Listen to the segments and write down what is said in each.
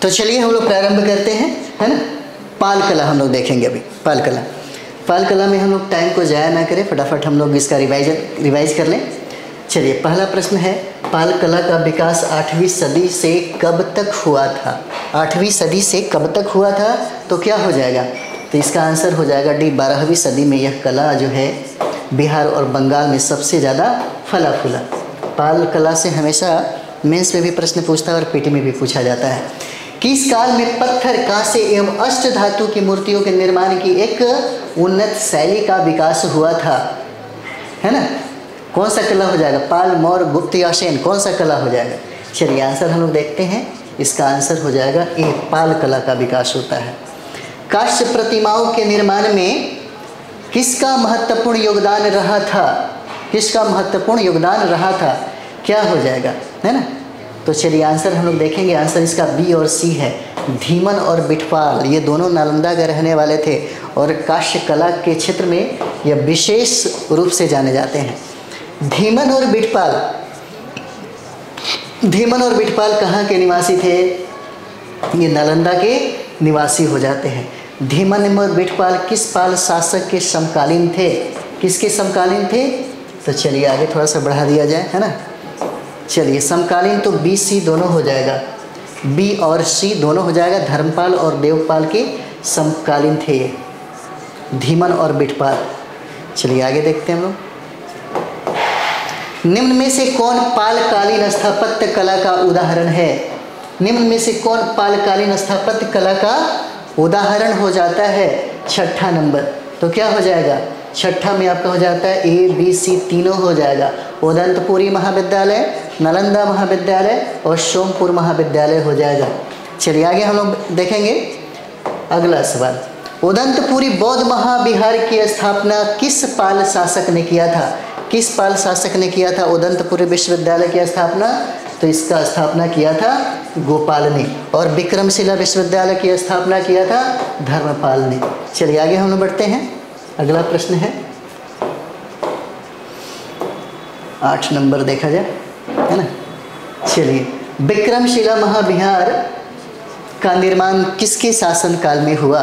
तो चलिए हम लोग प्रारंभ करते हैं, है ना। पाल कला हम लोग देखेंगे अभी। पाल कला में हम लोग टाइम को ज़ाया ना करें, फटाफट हम लोग इसका रिवाइज कर लें। चलिए, पहला प्रश्न है, पाल कला का विकास 8वीं सदी से कब तक हुआ था? 8वीं सदी से कब तक हुआ था? तो क्या हो जाएगा? तो इसका आंसर हो जाएगा डी, 12वीं सदी में यह कला जो है बिहार और बंगाल में सबसे ज़्यादा फला फूला। पाल कला से हमेशा मेंस में भी प्रश्न पूछता है और पीटी में भी पूछा जाता है। किस काल में पत्थर, कांसे एवं अष्ट धातु की मूर्तियों के निर्माण की एक उन्नत शैली का विकास हुआ था? है ना। कौन सा कला हो जाएगा? पाल, मौर्य, गुप्त या सेन, कौन सा कला हो जाएगा? चलिए आंसर हम लोग देखते हैं। इसका आंसर हो जाएगा ए, पाल कला का विकास होता है। कांस्य प्रतिमाओं के निर्माण में किसका महत्वपूर्ण योगदान रहा था? किसका महत्वपूर्ण योगदान रहा था? क्या हो जाएगा, है ना। तो चलिए आंसर हम लोग देखेंगे। आंसर इसका बी और सी है। धीमन और बिठपाल ये दोनों नालंदा के रहने वाले थे और कांस्य कला के क्षेत्र में यह विशेष रूप से जाने जाते हैं। धीमन और बिठपाल कहाँ के निवासी थे? ये नालंदा के निवासी हो जाते हैं। धीमन और बिठपाल किस पाल शासक के समकालीन थे? किसके समकालीन थे? तो चलिए आगे थोड़ा सा बढ़ा दिया जाए, है ना। चलिए समकालीन तो बी सी दोनों हो जाएगा, बी और सी दोनों हो जाएगा। धर्मपाल और देवपाल के समकालीन थे ये, धीमन और बिठपाल। चलिए आगे देखते हैं हम लोग। निम्न में से कौन पालकालीन स्थापत्य कला का उदाहरण है? निम्न में से कौन पालकालीन स्थापत्य कला का उदाहरण हो जाता है? छठा नंबर। तो क्या हो जाएगा? छठा में आपका हो जाता है ए बी सी तीनों हो जाएगा। उदंतपुरी महाविद्यालय, नालंदा महाविद्यालय और सोमपुर महाविद्यालय हो जाएगा। चलिए आगे हम लोग देखेंगे अगला सवाल। उदंतपुरी बौद्ध महाविहार की स्थापना किस पाल शासक ने किया था? किस पाल शासक ने किया था उदंतपुरी विश्वविद्यालय की स्थापना? तो इसका स्थापना किया था गोपाल ने। और विक्रमशिला विश्वविद्यालय की स्थापना किया था धर्मपाल ने। चलिए आगे हम लोग बढ़ते हैं। अगला प्रश्न है 8 नंबर देखा जाए, है ना। चलिए, विक्रमशिला महाविहार का निर्माण किसके शासनकाल में हुआ?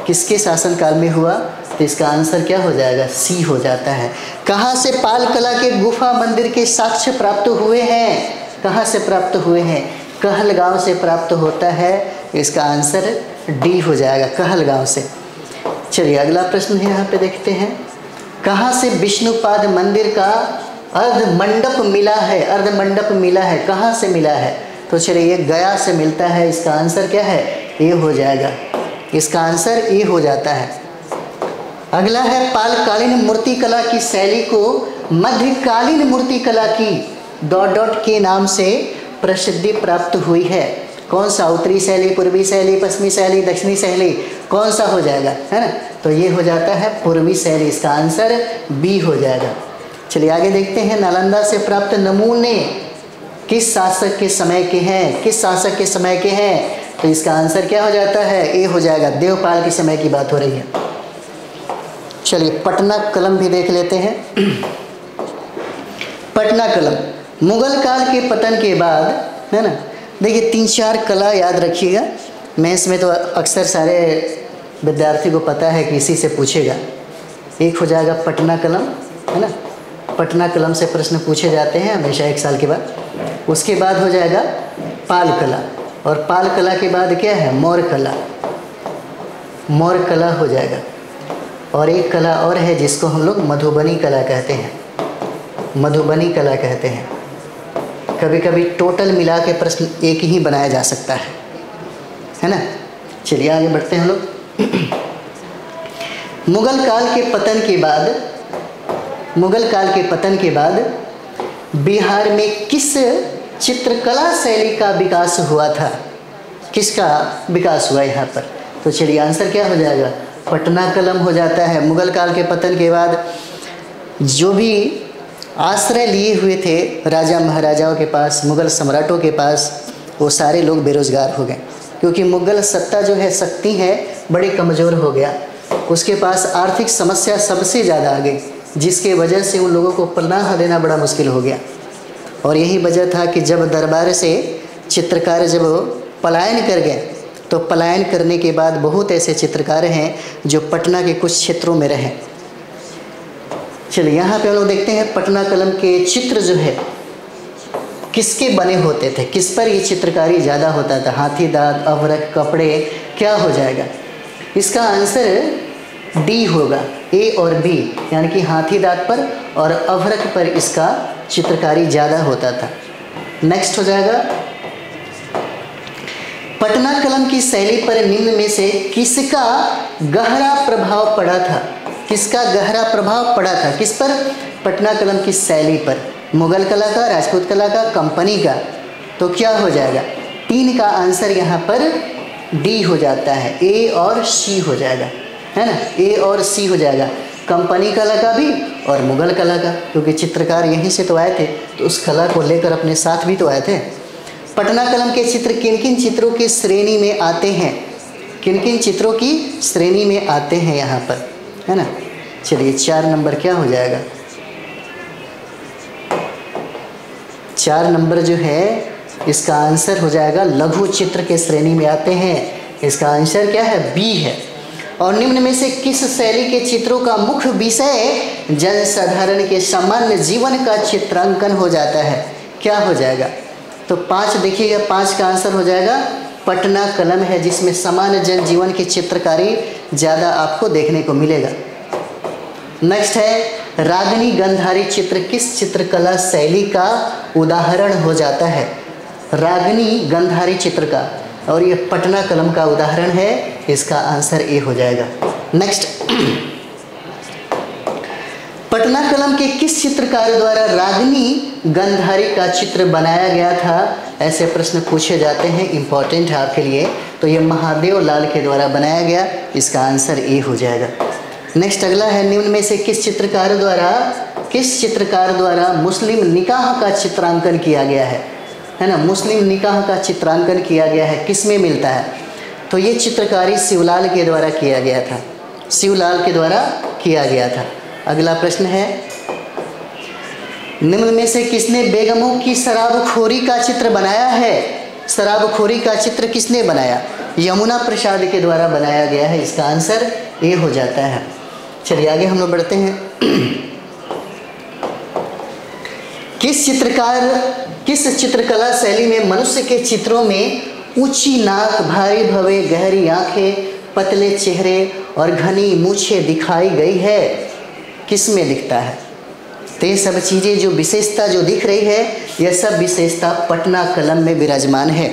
किसके शासनकाल में हुआ? तो इसका आंसर क्या हो जाएगा? सी हो जाता है। कहाँ से पाल कला के गुफा मंदिर के साक्ष्य प्राप्त हुए हैं? कहाँ से प्राप्त हुए हैं? कहलगांव से प्राप्त होता है। इसका आंसर डी हो जाएगा, कहलगांव से। चलिए अगला प्रश्न है, यहाँ पे देखते हैं। कहाँ से विष्णुपाद मंदिर का अर्धमंडप मिला है? अर्धमंडप मिला है, कहाँ से मिला है? तो चलिए ये गया से मिलता है। इसका आंसर क्या है? ए हो जाएगा। इसका आंसर ए हो जाता है। अगला है, पालकालीन मूर्तिकला की शैली को मध्यकालीन मूर्तिकला की ... के नाम से प्रसिद्धि प्राप्त हुई है। कौन सा? उत्तरी शैली, पूर्वी शैली, पश्चिमी शैली, दक्षिणी शैली, कौन सा हो जाएगा, है ना। तो ये हो जाता है पूर्वी शैली। इसका आंसर बी हो जाएगा। चलिए आगे देखते हैं। नालंदा से प्राप्त नमूने किस शासक के समय के हैं? किस शासक के समय के हैं? तो इसका आंसर क्या हो जाता है? ए हो जाएगा। देवपाल के समय की बात हो रही है। चलिए पटना कलम भी देख लेते हैं। पटना कलम मुगल काल के पतन के बाद, है ना। देखिए 3-4 कला याद रखिएगा। मैथ्स में तो अक्सर सारे विद्यार्थी को पता है कि इसी से पूछेगा। एक हो जाएगा पटना कलम, है ना। पटना कलम से प्रश्न पूछे जाते हैं हमेशा 1 साल के बाद। उसके बाद हो जाएगा पाल कला, और पाल कला के बाद क्या है? मौर्य कला। मौर्य कला हो जाएगा। और एक कला और है जिसको हम लोग मधुबनी कला कहते हैं। मधुबनी कला कहते हैं। कभी कभी टोटल मिला के प्रश्न एक ही बनाया जा सकता है ना। चलिए आगे बढ़ते हैं हम लोग। मुगल काल के पतन के बाद बिहार में किस चित्रकला शैली का विकास हुआ था? किसका विकास हुआ यहाँ पर? तो चलिए आंसर क्या हो जाएगा? पटना कलम हो जाता है। मुगल काल के पतन के बाद जो भी आश्रय लिए हुए थे राजा महाराजाओं के पास, मुगल सम्राटों के पास, वो सारे लोग बेरोजगार हो गए, क्योंकि मुगल सत्ता जो है, शक्ति है, बड़ी कमज़ोर हो गया। उसके पास आर्थिक समस्या सबसे ज़्यादा आ गई, जिसके वजह से उन लोगों को पनाह देना बड़ा मुश्किल हो गया। और यही वजह था कि जब दरबार से चित्रकार जब पलायन कर गए। तो पलायन करने के बाद बहुत ऐसे चित्रकार हैं जो पटना के कुछ क्षेत्रों में रहे। चलिए यहाँ पे हम लोग देखते हैं पटना कलम के चित्र जो है किसके बने होते थे, किस पर ये चित्रकारी ज़्यादा होता था? हाथी दांत, अभ्रक, कपड़े, क्या हो जाएगा? इसका आंसर डी होगा, ए और बी, यानी कि हाथी दांत पर और अभ्रक पर इसका चित्रकारी ज़्यादा होता था। नेक्स्ट हो जाएगा, पटना कलम की शैली पर निम्न में से किसका गहरा प्रभाव पड़ा था? किसका गहरा प्रभाव पड़ा था? किस पर? पटना कलम की शैली पर। मुगल कला का, राजपूत कला का, कंपनी का। तो क्या हो जाएगा? 3 का आंसर यहाँ पर डी हो जाता है, ए और सी हो जाएगा, है ना? ए और सी हो जाएगा, कंपनी कला का भी और मुगल कला का, क्योंकि चित्रकार यहीं से तो आए थे, तो उस कला को लेकर अपने साथ भी तो आए थे। पटना कलम के चित्र किन किन चित्रों की श्रेणी में आते हैं? किन किन चित्रों की श्रेणी में आते हैं यहाँ पर, है ना? चलिए 4 नंबर क्या हो जाएगा? 4 नंबर जो है इसका आंसर हो जाएगा लघु चित्र के श्रेणी में आते हैं। इसका आंसर क्या है? बी है। और निम्न में से किस शैली के चित्रों का मुख्य विषय जनसाधारण के सामान्य जीवन का चित्रांकन हो जाता है? क्या हो जाएगा? तो 5 देखिएगा, 5 का आंसर हो जाएगा पटना कलम है, जिसमें सामान्य जनजीवन की चित्रकारी ज़्यादा आपको देखने को मिलेगा। नेक्स्ट है, रागनी गंधारी चित्र किस चित्रकला शैली का उदाहरण हो जाता है? रागनी गंधारी चित्र का, और ये पटना कलम का उदाहरण है। इसका आंसर ए हो जाएगा। नेक्स्ट, पटना कलम के किस चित्रकार द्वारा रागनी गंधारी का चित्र बनाया गया था? ऐसे प्रश्न पूछे जाते हैं, इंपॉर्टेंट है आपके लिए। तो ये महादेव लाल के द्वारा बनाया गया। इसका आंसर ए हो जाएगा। नेक्स्ट अगला है, निम्न में से किस चित्रकार द्वारा मुस्लिम निकाह का चित्रांकन किया गया है ना? मुस्लिम निकाह का चित्रांकन किया गया है, किस में मिलता है? तो ये चित्रकारी शिवलाल के द्वारा किया गया था, शिवलाल के द्वारा किया गया था। अगला प्रश्न है, निम्न में से किसने बेगमों की शराबखोरी का चित्र बनाया है? शराबखोरी का चित्र किसने बनाया? यमुना प्रसाद के द्वारा बनाया गया है। इसका आंसर ए हो जाता है। चलिए आगे हम लोग बढ़ते हैं। किस चित्रकला शैली में मनुष्य के चित्रों में ऊंची नाक, भारी भवें, गहरी आंखें, पतले चेहरे और घनी मूछें दिखाई गई है? किस में दिखता है? तो ये सब चीज़ें जो विशेषता जो दिख रही है, यह सब विशेषता पटना कलम में विराजमान है।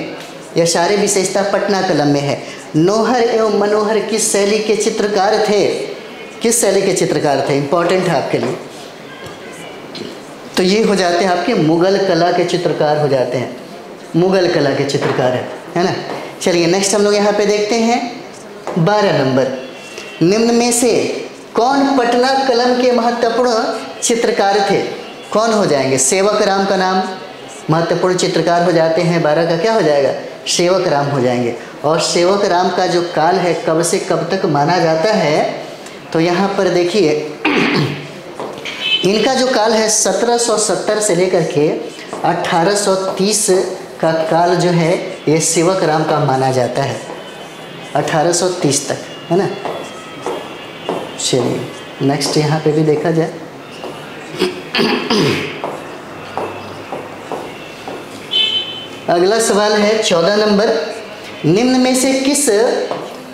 यह सारे विशेषता पटना कलम में है। नौहर एवं मनोहर किस शैली के चित्रकार थे? किस शैली के चित्रकार थे? इंपॉर्टेंट है आपके लिए। तो ये हो जाते हैं आपके मुगल कला के चित्रकार हो जाते हैं, मुगल कला के चित्रकार है ना? चलिए नेक्स्ट हम लोग यहाँ पे देखते हैं 12 नंबर। निम्न में से कौन पटना कलम के महत्वपूर्ण चित्रकार थे? कौन हो जाएंगे? सेवक राम का नाम महत्वपूर्ण चित्रकार हो जाते हैं। 12 का क्या हो जाएगा? सेवक राम हो जाएंगे। और सेवक राम का जो काल है कब से कब तक माना जाता है? तो यहाँ पर देखिए इनका जो काल है 1770 से लेकर के 1830 का काल जो है ये सेवक राम का माना जाता है, 1830 तक, है ना? चलिए नेक्स्ट यहाँ पे भी देखा जाए। अगला सवाल है 14 नंबर। निम्न में से किस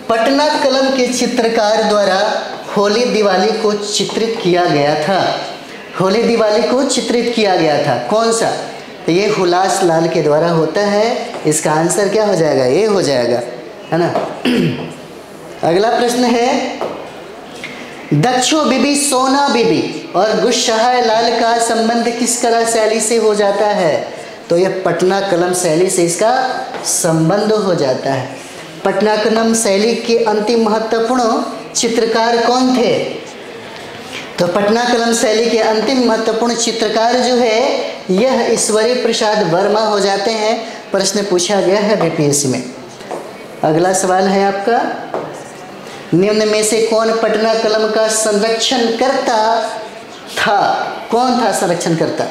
पटना कलम के चित्रकार द्वारा होली दिवाली को चित्रित किया गया था? होली दिवाली को चित्रित किया गया था, कौन सा? तो ये हुलास लाल के द्वारा होता है। इसका आंसर क्या हो जाएगा? ये हो जाएगा, है ना? अगला प्रश्न है, दक्षो बीबी, सोना बीबी और गुस्साहाय लाल का संबंध किस कला शैली से हो जाता है? तो यह पटना कलम शैली से इसका संबंध हो जाता है। पटना कलम शैली के अंतिम महत्वपूर्ण चित्रकार कौन थे? तो पटना कलम शैली के अंतिम महत्वपूर्ण चित्रकार जो है यह ईश्वरी प्रसाद वर्मा हो जाते हैं। प्रश्न पूछा गया है बीपीएससी में। अगला सवाल है आपका, निम्न में से कौन पटना कलम का संरक्षण करता था? कौन था संरक्षण करता?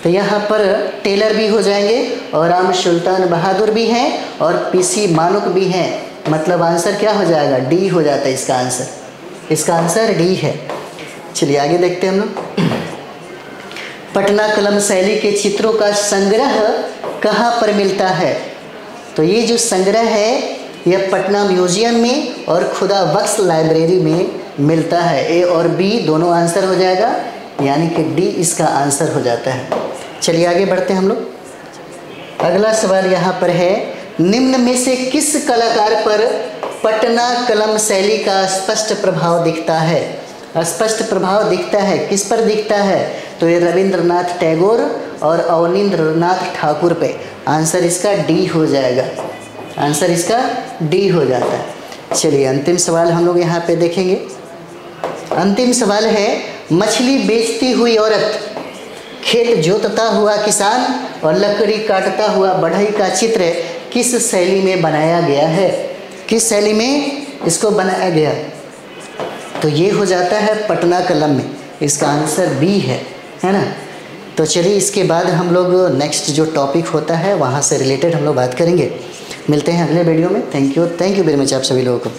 तो यहाँ पर टेलर भी हो जाएंगे और राम सुल्तान बहादुर भी हैं और पीसी मानुक भी हैं। मतलब आंसर क्या हो जाएगा? डी हो जाता है इसका आंसर। इसका आंसर डी है। चलिए आगे देखते हैं हम लोग। पटना कलम शैली के चित्रों का संग्रह कहाँ पर मिलता है? तो ये जो संग्रह है यह पटना म्यूजियम में और खुदा बख्श लाइब्रेरी में मिलता है। ए और बी दोनों आंसर हो जाएगा, यानी कि डी इसका आंसर हो जाता है। चलिए आगे बढ़ते हैं हम लोग। अगला सवाल यहाँ पर है, निम्न में से किस कलाकार पर पटना कलम शैली का स्पष्ट प्रभाव दिखता है? स्पष्ट प्रभाव दिखता है, किस पर दिखता है? तो ये रविंद्रनाथ टैगोर और अवनींद्रनाथ ठाकुर पे। आंसर इसका डी हो जाएगा। आंसर इसका डी हो जाता है। चलिए अंतिम सवाल हम लोग यहाँ पे देखेंगे। अंतिम सवाल है, मछली बेचती हुई औरत, खेत जोतता हुआ किसान और लकड़ी काटता हुआ बढ़ई का चित्र किस शैली में बनाया गया है? किस शैली में इसको बनाया गया? तो ये हो जाता है पटना कलम में। इसका आंसर बी है ना। तो चलिए इसके बाद हम लोग नेक्स्ट जो टॉपिक होता है वहाँ से रिलेटेड हम लोग बात करेंगे। मिलते हैं अगले वीडियो में। थैंक यू वेरी मच आप सभी लोगों को।